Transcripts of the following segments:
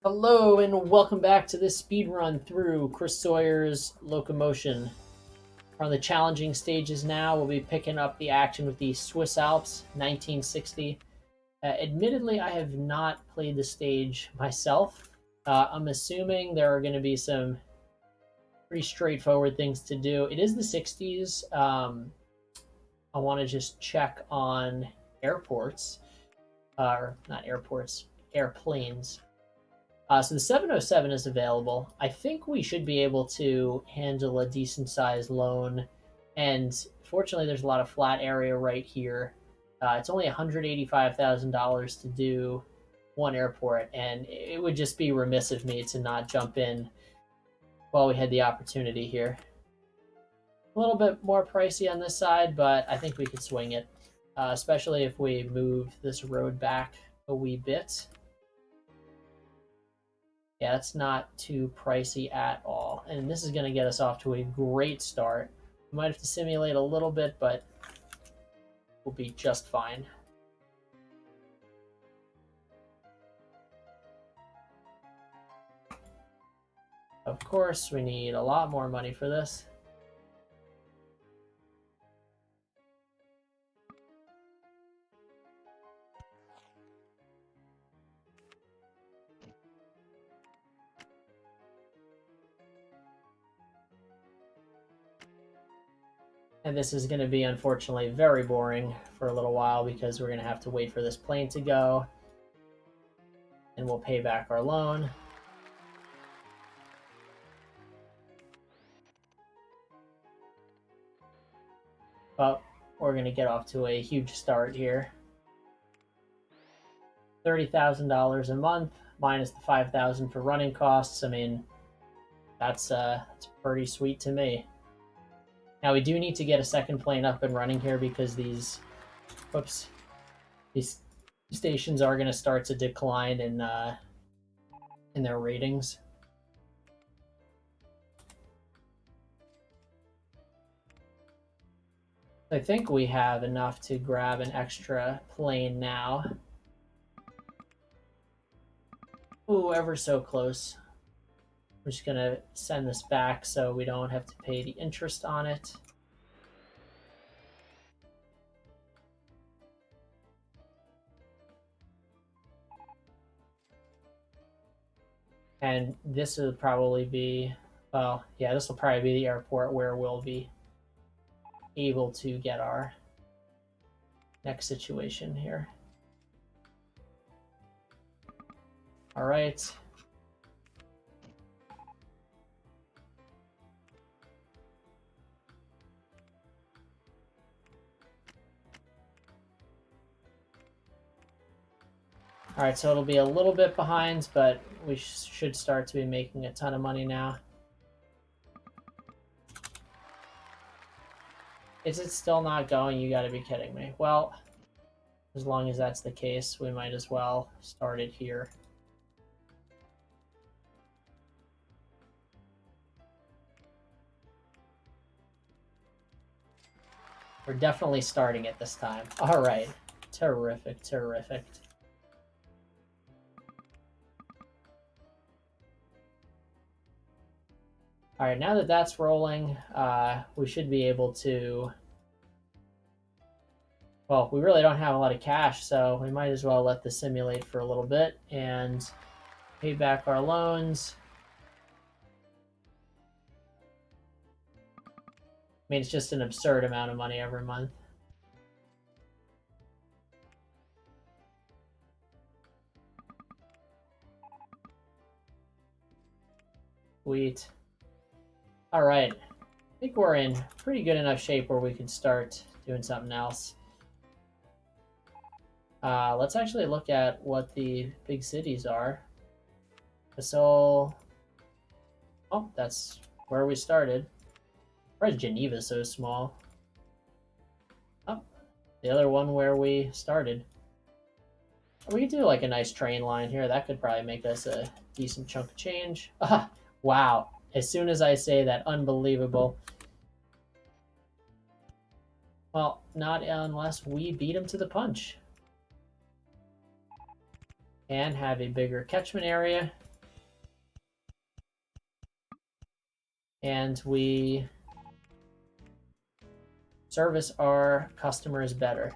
Hello and welcome back to this speed run through Chris Sawyer's Locomotion. We're on the challenging stages now. We'll be picking up the action with the Swiss Alps 1960. Admittedly, I have not played the stage myself. I'm assuming there are going to be some pretty straightforward things to do. It is the 60s. I want to just check on airports, or not airports, airplanes. So the 707 is available. I think we should be able to handle a decent sized loan. And fortunately, there's a lot of flat area right here. It's only $185,000 to do one airport, and it would just be remiss of me to not jump in while we had the opportunity here. A little bit more pricey on this side, but I think we could swing it, especially if we move this road back a wee bit. Yeah, that's not too pricey at all. And this is going to get us off to a great start. We might have to simulate a little bit, but we'll be just fine. Of course, we need a lot more money for this. And this is going to be, unfortunately, very boring for a little while because we're going to have to wait for this plane to go. And we'll pay back our loan. But we're going to get off to a huge start here. $30,000 a month minus the $5,000 for running costs. I mean, that's pretty sweet to me. Now we do need to get a second plane up and running here because these stations are going to start to decline in their ratings. I think we have enough to grab an extra plane now. Ooh, ever so close. We're just going to send this back so we don't have to pay the interest on it. And this will probably be, well, yeah, this will probably be the airport where we'll be able to get our next situation here. All right. All right, so it'll be a little bit behind, but we should start to be making a ton of money now. Is it still not going? You gotta be kidding me. Well, as long as that's the case, we might as well start it here. We're definitely starting it this time. All right. Terrific, terrific. All right, now that that's rolling, we should be able to... Well, we really don't have a lot of cash, so we might as well let this simulate for a little bit and pay back our loans. I mean, it's just an absurd amount of money every month. Sweet. All right. I think we're in pretty good enough shape where we can start doing something else. Let's actually look at what the big cities are. So, oh, that's where we started. Where's Geneva so small? Oh, the other one where we started. We could do like a nice train line here. That could probably make us a decent chunk of change. Ah, wow. As soon as I say that, unbelievable. Well, not unless we beat him to the punch. And have a bigger catchment area. and we service our customers better.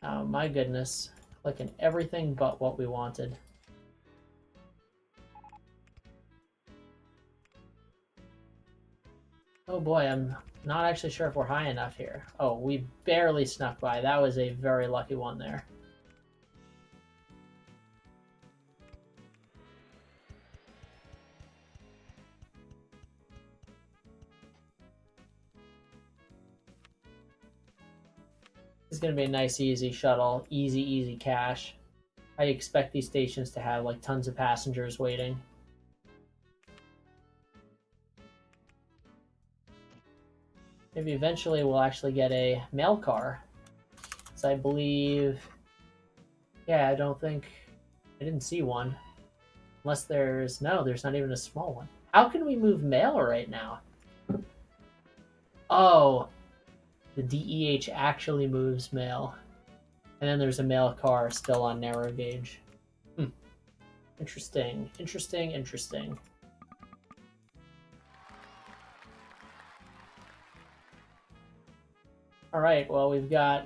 Oh my goodness, clicking everything but what we wanted. Oh boy, I'm not actually sure if we're high enough here. Oh, we barely snuck by. That was a very lucky one there. This is going to be a nice, easy shuttle. Easy cash. I expect these stations to have like tons of passengers waiting. Maybe eventually we'll actually get a mail car. So I believe... Yeah, I didn't see one. Unless there's... No, there's not even a small one. How can we move mail right now? Oh, the DEH actually moves mail. And then there's a mail car still on narrow gauge. Interesting. All right, well, we've got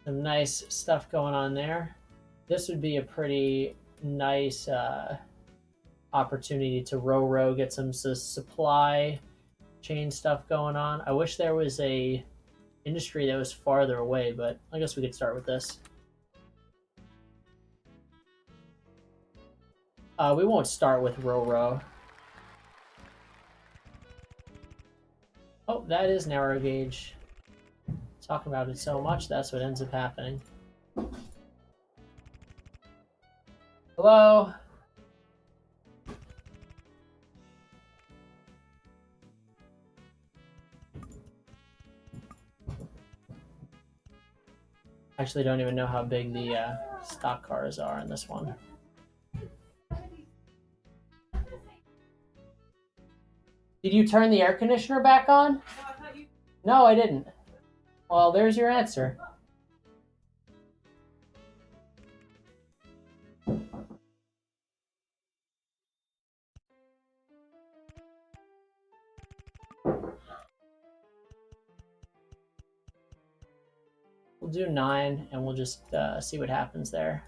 some nice stuff going on there. This would be a pretty nice opportunity to row, get some supply chain stuff going on. I wish there was a industry that was farther away, but I guess we could start with this. We won't start with row. Oh, that is narrow gauge. Talk about it so much, that's what ends up happening. Hello? Actually, don't even know how big the stock cars are in this one. Did you turn the air conditioner back on? No, I didn't. Well, there's your answer. We'll do 9, and we'll just see what happens there.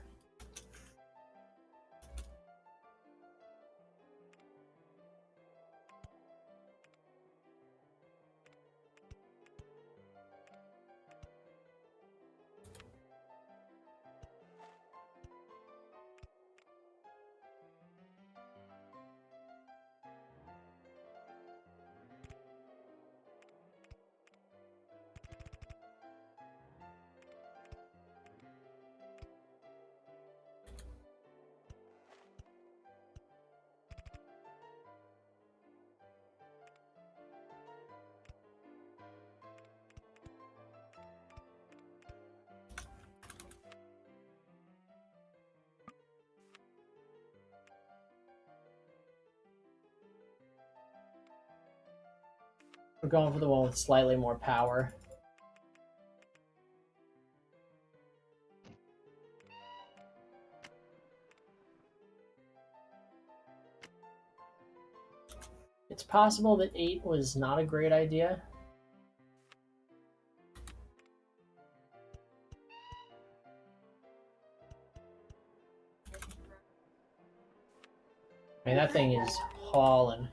We're going for the one with slightly more power. It's possible that 8 was not a great idea. I mean, that thing is hauling.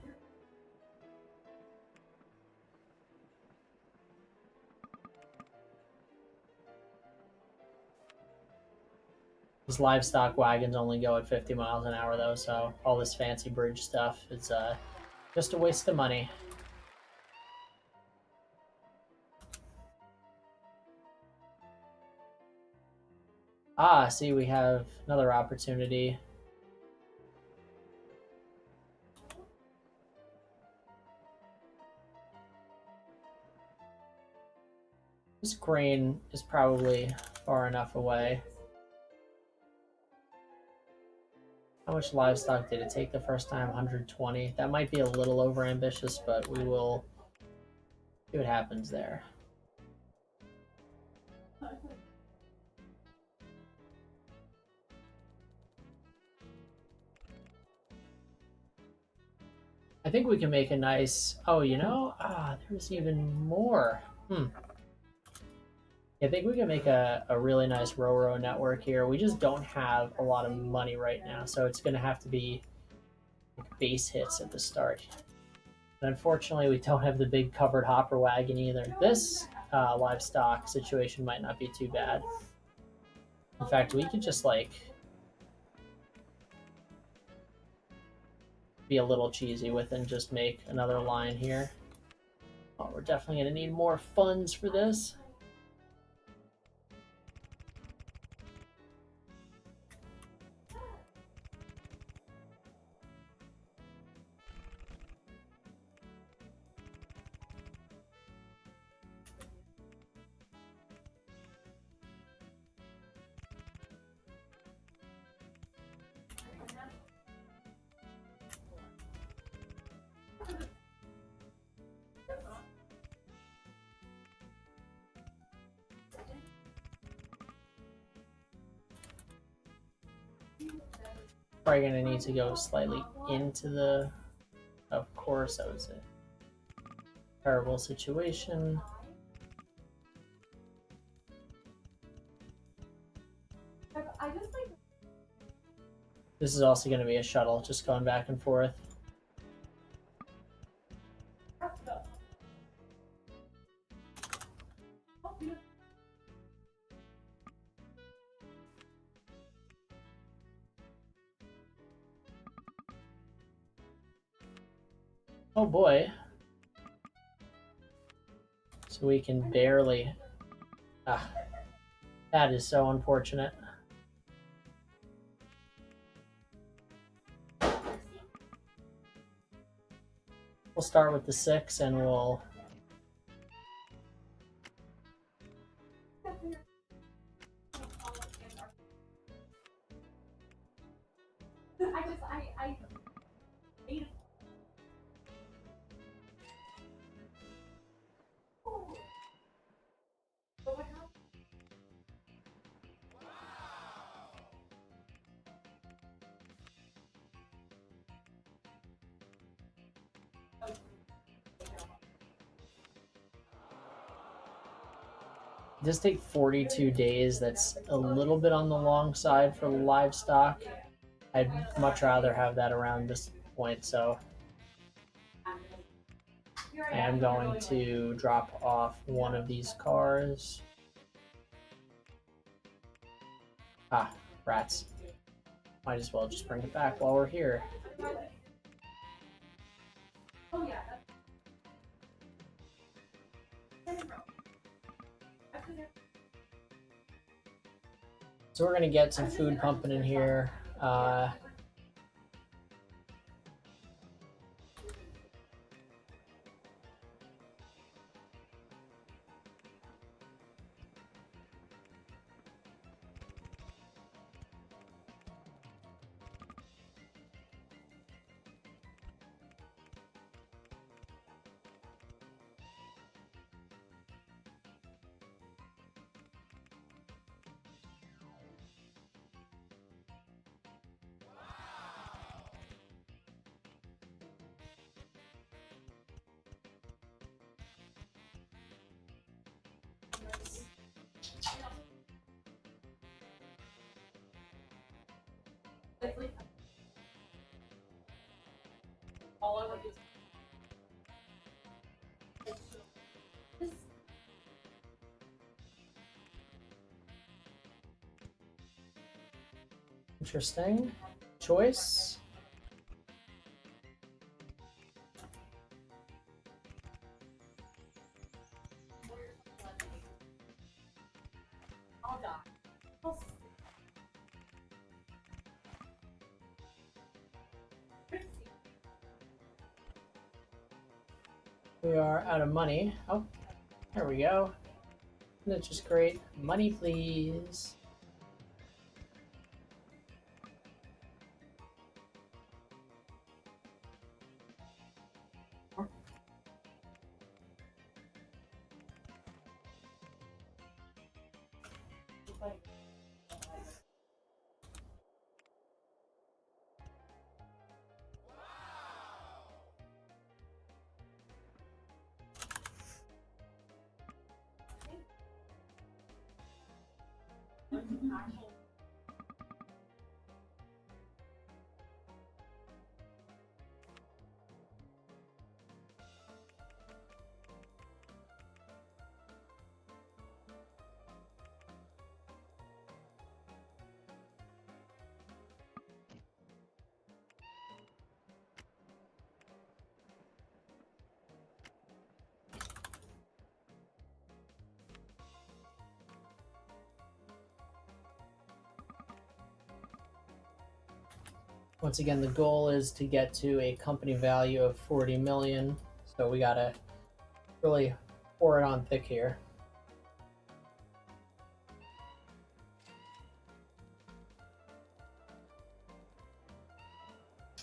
These livestock wagons only go at 50 miles an hour, though, so all this fancy bridge stuff is just a waste of money. Ah, see, we have another opportunity. This grain is probably far enough away. How much livestock did it take the first time? 120. That might be a little over ambitious, but we will see what happens there. I think we can make a nice. Oh, there's even more. I think we can make a really nice row network here. We just don't have a lot of money right now, so it's going to have to be like base hits at the start. And unfortunately, we don't have the big covered hopper wagon either. This livestock situation might not be too bad. In fact, we could just like be a little cheesy with and just make another line here. Oh, we're definitely going to need more funds for this. Probably going to need to go slightly into the... Of course, that was a terrible situation. This is also going to be a shuttle, just going back and forth. Oh boy. So we can barely... that is so unfortunate. We'll start with the 6 and we'll... This take 42 days. That's a little bit on the long side for livestock. I'd much rather have that around this point, so I am going to drop off one of these cars. Ah, rats. Might as well just bring it back while we're here. So we're gonna get some food pumping in here. Interesting choice. We are out of money. Oh, there we go. That's just great. Money, please. Once again, the goal is to get to a company value of 40 million. So we gotta really pour it on thick here.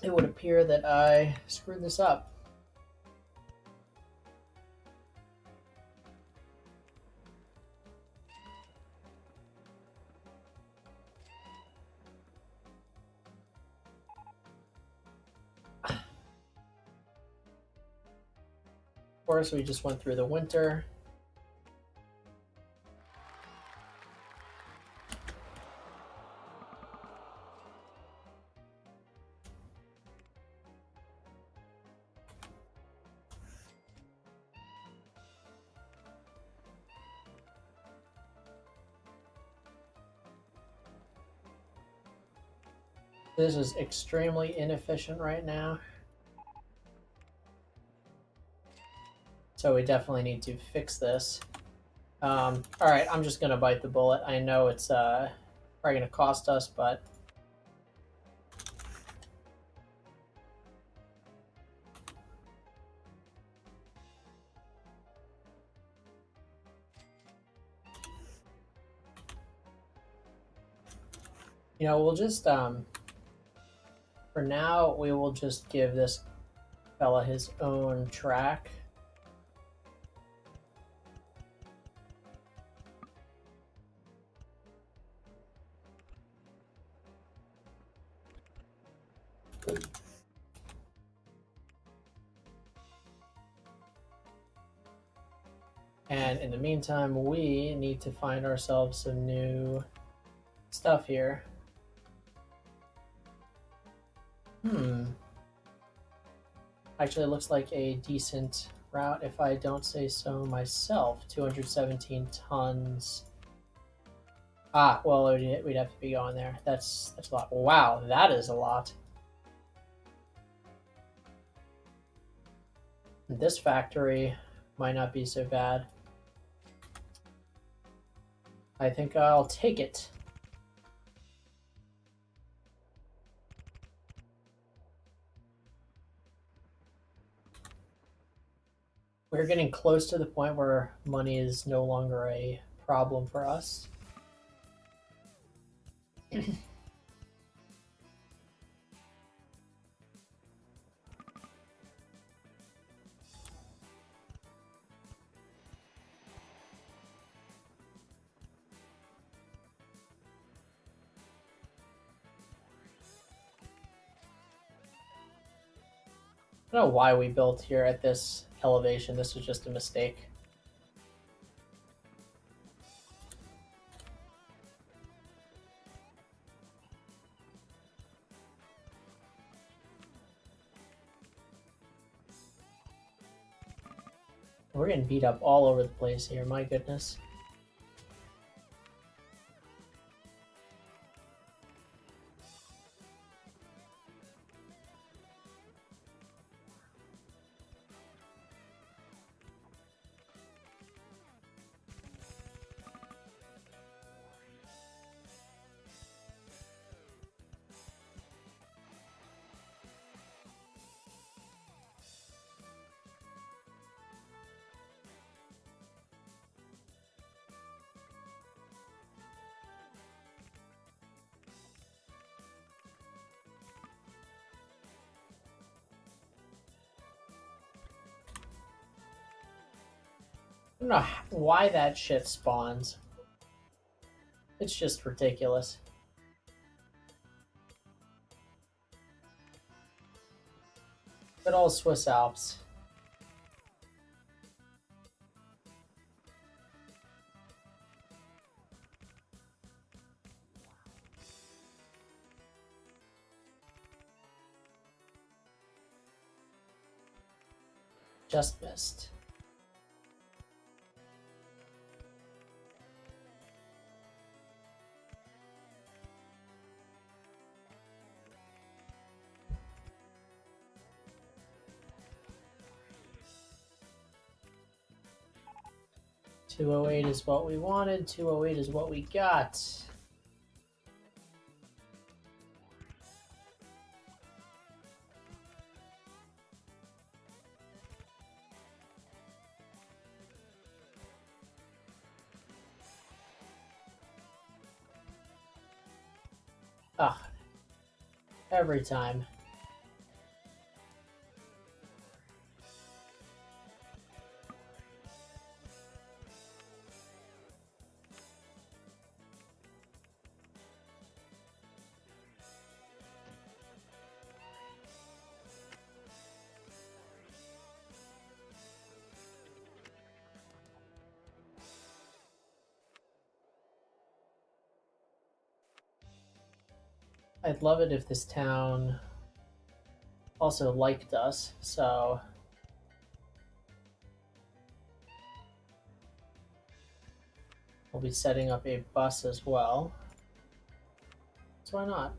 It would appear that I screwed this up. Of course, we just went through the winter. This is extremely inefficient right now. So we definitely need to fix this. All right, I'm just gonna bite the bullet. I know it's probably gonna cost us, but you know, we'll just for now we will just give this fella his own track. And in the meantime, we need to find ourselves some new stuff here. Actually, it looks like a decent route if I don't say so myself. 217 tons. Ah, well, we'd have to be going there. That's a lot. Wow, that is a lot. This factory might not be so bad. I think I'll take it. We're getting close to the point where money is no longer a problem for us. I don't know why we built here at this elevation. This was just a mistake. We're getting beat up all over the place here, my goodness. I don't know why that shit spawns. It's just ridiculous. Good old Swiss Alps. Just missed. $208 is what we wanted. $208 is what we got. Ah, every time. I'd love it if this town also liked us, so we'll be setting up a bus as well. So why not?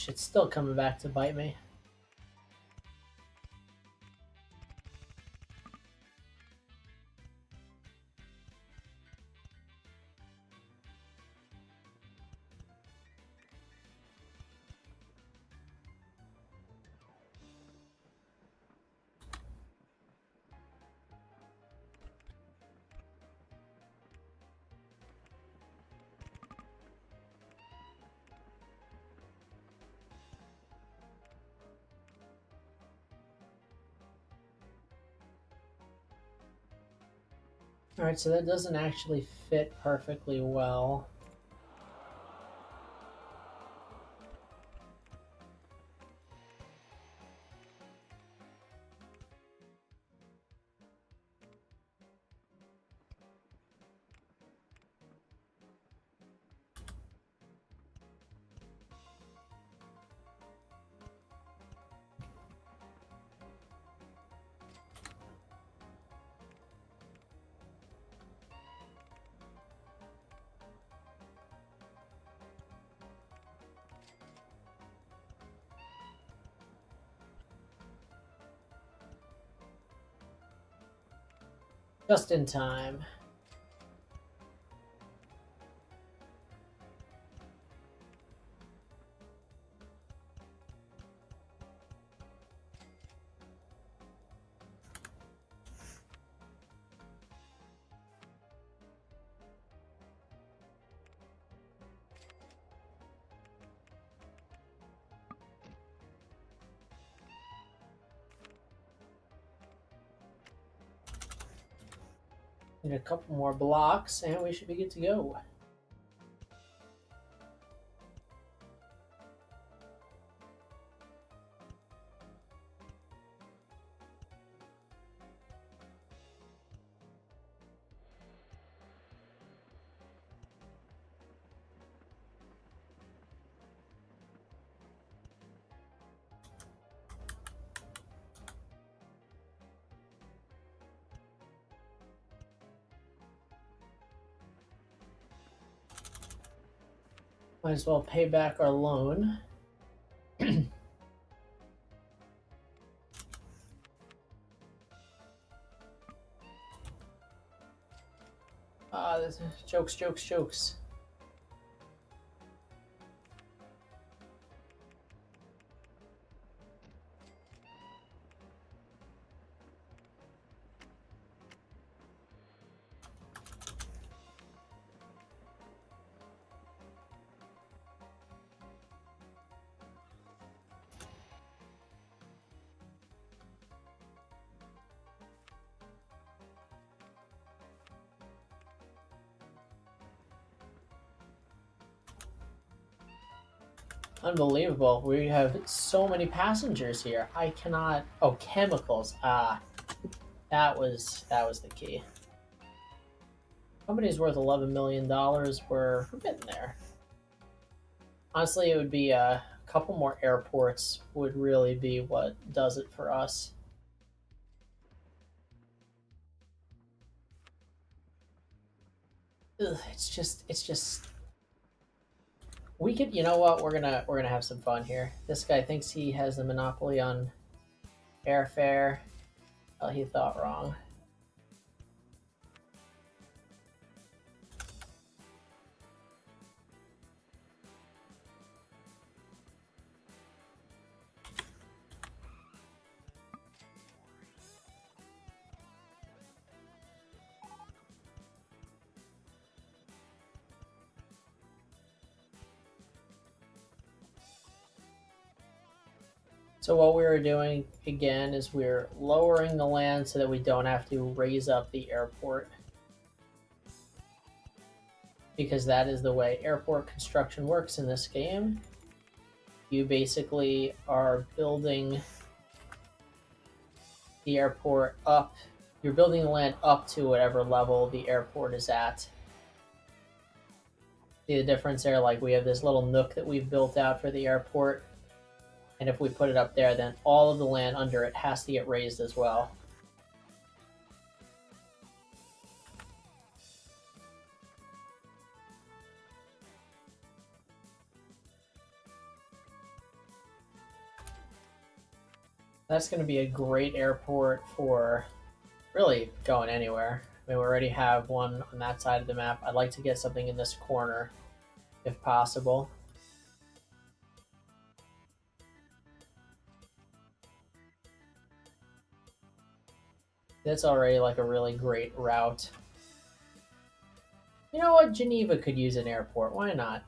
Shit's still coming back to bite me. Alright, so that doesn't actually fit perfectly well. Just in time. Need a couple more blocks and we should be good to go. Might as well pay back our loan. This jokes, jokes, jokes. Unbelievable. We have so many passengers here. I cannot. Oh, chemicals. That was the key. Company's worth $11 million. We're getting there. Honestly, it would be a couple more airports would really be what does it for us. Ugh, it's just we could, you know what, we're gonna have some fun here. This guy thinks he has the monopoly on airfare. Oh, he thought wrong. So what we were doing again is we're lowering the land so that we don't have to raise up the airport, because that is the way airport construction works in this game. You basically are building the airport up. You're building the land up to whatever level the airport is at. See the difference there? Like, we have this little nook that we've built out for the airport, and if we put it up there, then all of the land under it has to get raised as well. That's going to be a great airport for really going anywhere. I mean, we already have one on that side of the map. I'd like to get something in this corner, if possible. That's already like a really great route. You know what? Geneva could use an airport. Why not?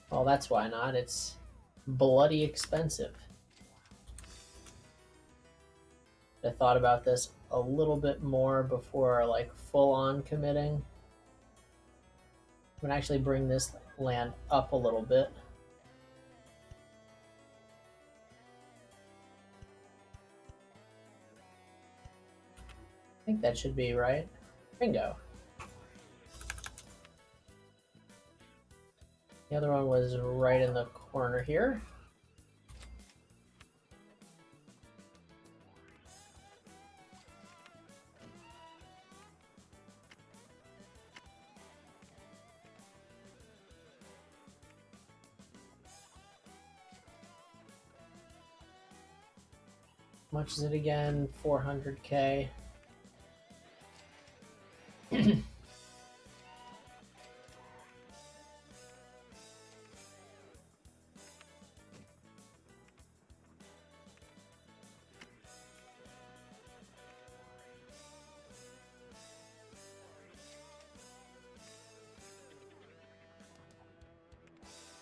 Well, that's why not. It's bloody expensive. I thought about this a little bit more before, like, full on committing. I'm gonna actually bring this land up a little bit. I think that should be right. Bingo. The other one was right in the corner here. How much is it again? 400K.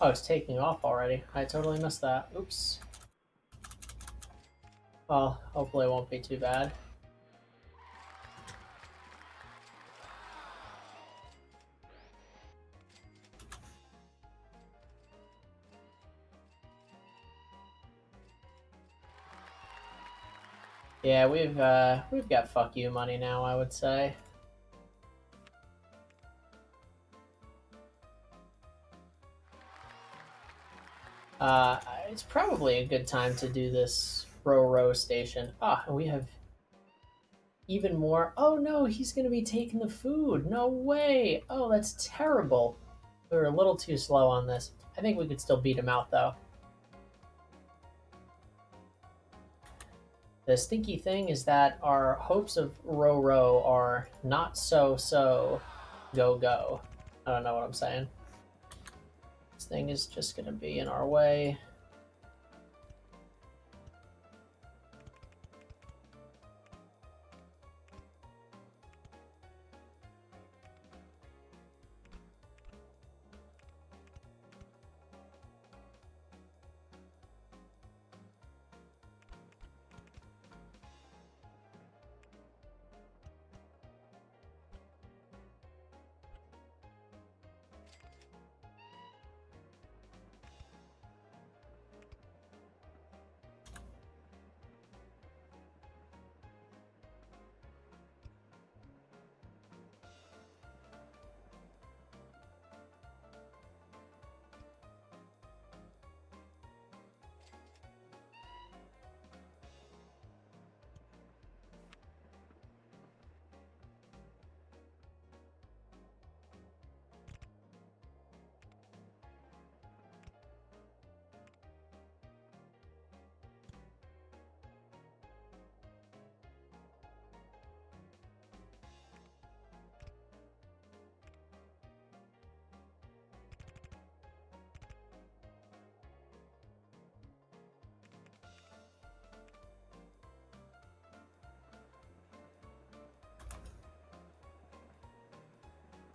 Oh, it's taking off already. I totally missed that. Oops. Well, hopefully it won't be too bad. Yeah, we've got fuck you money now, I would say. It's probably a good time to do this row station. Ah, and we have even more. Oh no, he's gonna be taking the food. No way. Oh, that's terrible. We were a little too slow on this. I think we could still beat him out, though. The stinky thing is that our hopes of row are not so go. I don't know what I'm saying. This thing is just going to be in our way.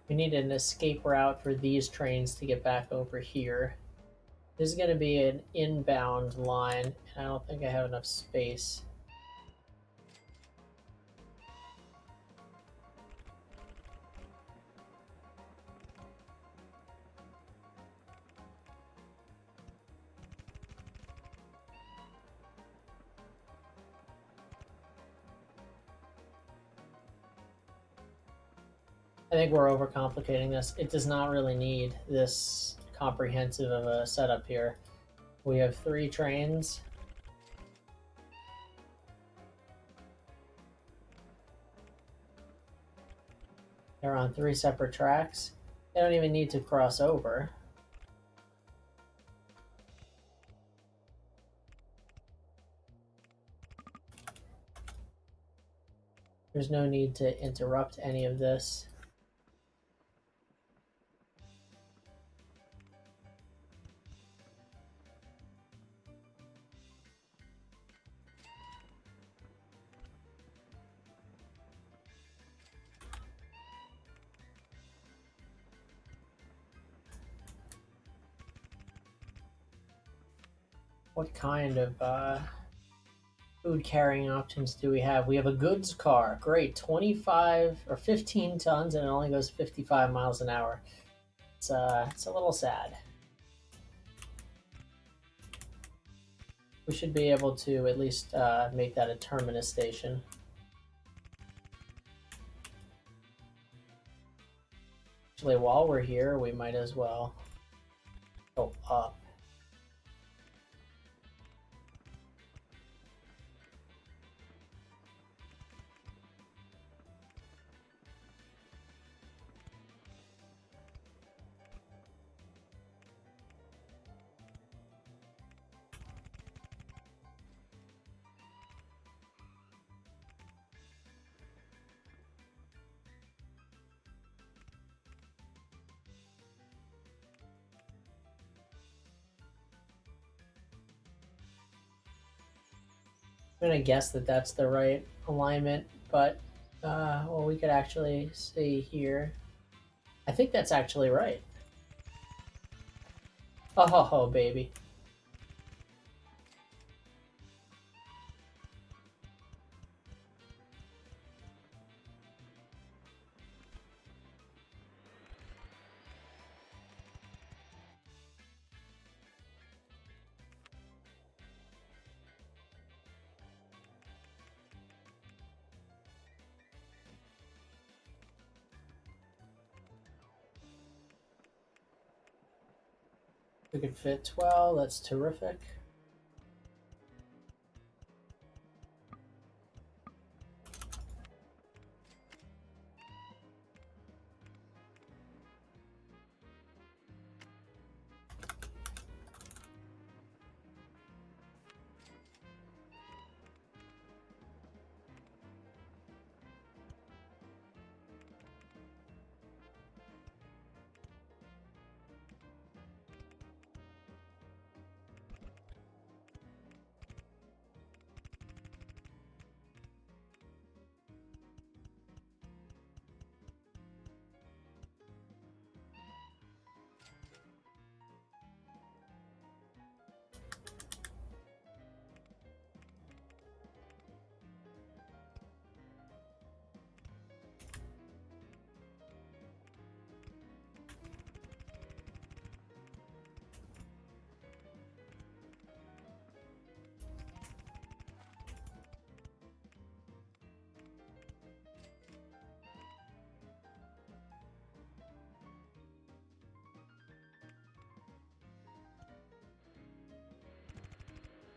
We need an escape route for these trains to get back over here. This is going to be an inbound line, and I don't think I have enough space. I think we're overcomplicating this. It does not really need this comprehensive of a setup here. We have 3 trains. They're on 3 separate tracks. They don't even need to cross over. There's no need to interrupt any of this. What kind of food carrying options do we have? We have a goods car. Great. 25 or 15 tons, and it only goes 55 miles an hour. It's a little sad. We should be able to at least make that a terminus station. Actually, while we're here, we might as well go up. I'm gonna guess that that's the right alignment, but well, we could actually see here. I think that's actually right. Oh ho ho, baby. We could fit 12, that's terrific.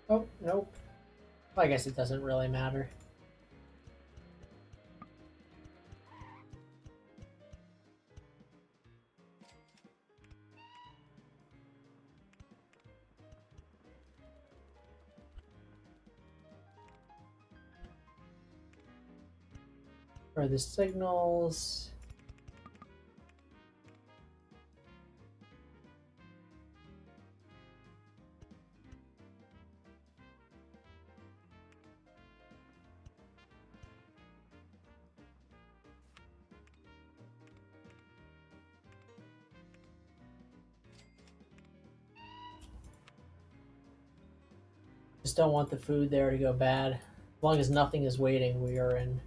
Oh, nope. Well, I guess it doesn't really matter. For the signals. Just don't want the food there to go bad. As long as nothing is waiting, we are in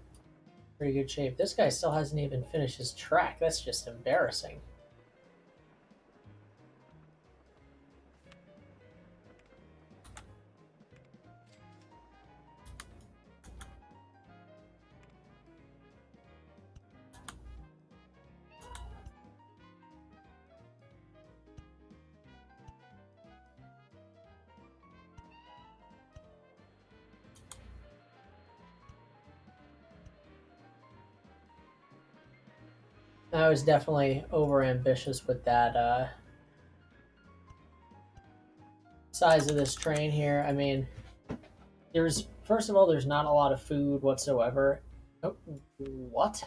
pretty good shape. This guy still hasn't even finished his track. That's just embarrassing. I was definitely over ambitious with that size of this train here. I mean, there's first of all, there's not a lot of food whatsoever. Oh, what?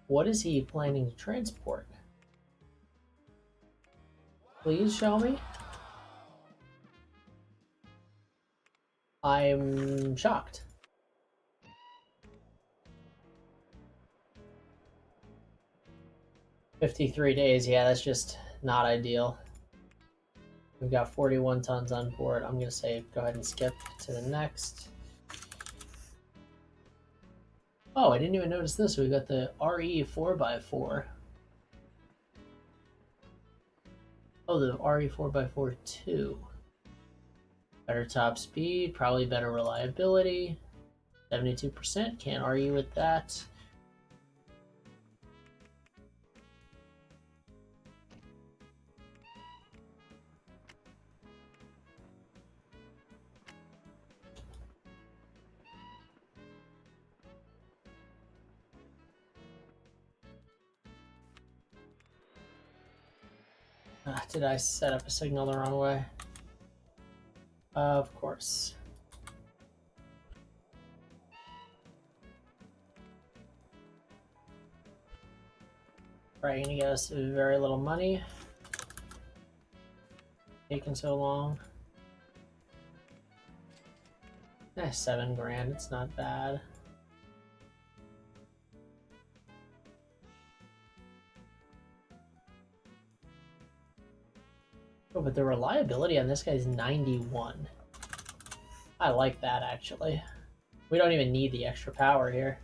What is he planning to transport? Please show me. I'm shocked. 53 days, yeah, that's just not ideal. We've got 41 tons on board. I'm gonna say go ahead and skip to the next. Oh, I didn't even notice this. We got the RE 4x4. Oh, the RE 4x4 too. Better top speed, probably better reliability. 72%, can't argue with that. Did I set up a signal the wrong way? Of course. Probably gonna get us very little money. Taking so long. 7 grand, it's not bad. Oh, but the reliability on this guy is 91. I like that, actually. We don't even need the extra power here.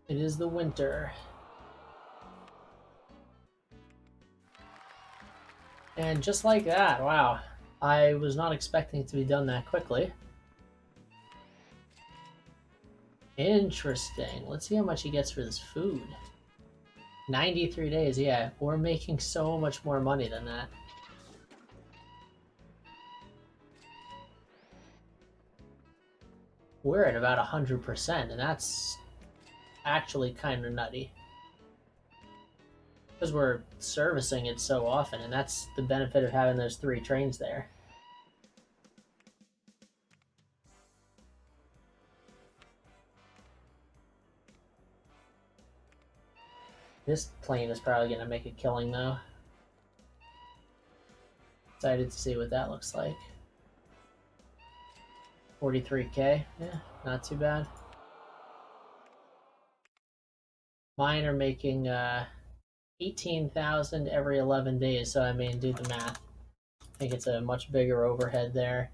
It is the winter. And just like that, wow. I was not expecting it to be done that quickly. Interesting. Let's see how much he gets for this food. 93 days, yeah. We're making so much more money than that. We're at about 100%, and that's actually kind of nutty. Because we're servicing it so often, and that's the benefit of having those 3 trains there. This plane is probably going to make a killing, though. Excited to see what that looks like. 43K, yeah, not too bad. Mine are making 18,000 every 11 days, so I mean, do the math. I think it's a much bigger overhead there.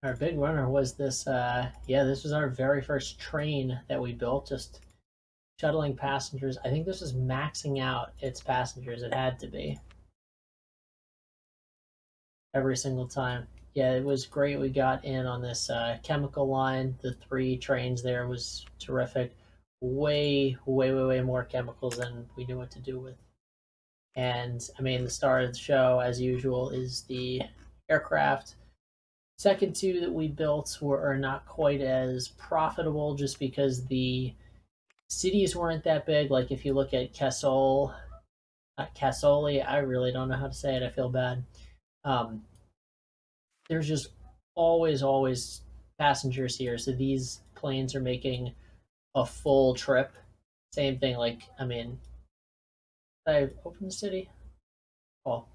Our big runner was this. Yeah, this was our very first train that we built. Just shuttling passengers. I think this was maxing out its passengers. It had to be every single time. Yeah, it was great. We got in on this chemical line. The 3 trains there was terrific. Way, way, way, way more chemicals than we knew what to do with. And I mean, the star of the show, as usual, is the aircraft. Second two that we built were not quite as profitable just because the cities weren't that big. Like if you look at Casole, Casoli, I really don't know how to say it. I feel bad. Um, there's just always passengers here. So these planes are making a full trip. Same thing. Like I mean, I opened the city. Well,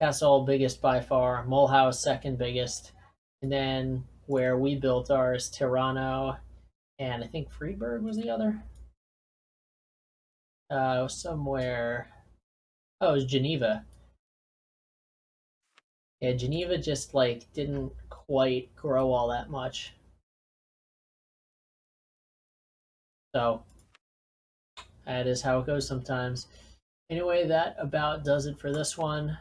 Castle biggest by far. Mulhouse second biggest, and then where we built ours, Tirano, and I think Friedberg was the other. Somewhere. Oh, it was Geneva. Yeah, Geneva just like didn't quite grow all that much. So that is how it goes sometimes. Anyway, that about does it for this one.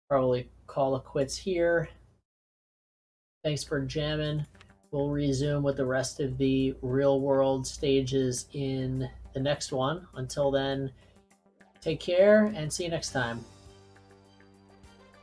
Probably call it quits here. Thanks for jamming. We'll resume with the rest of the real world stages in the next one. Until then, take care and see you next time.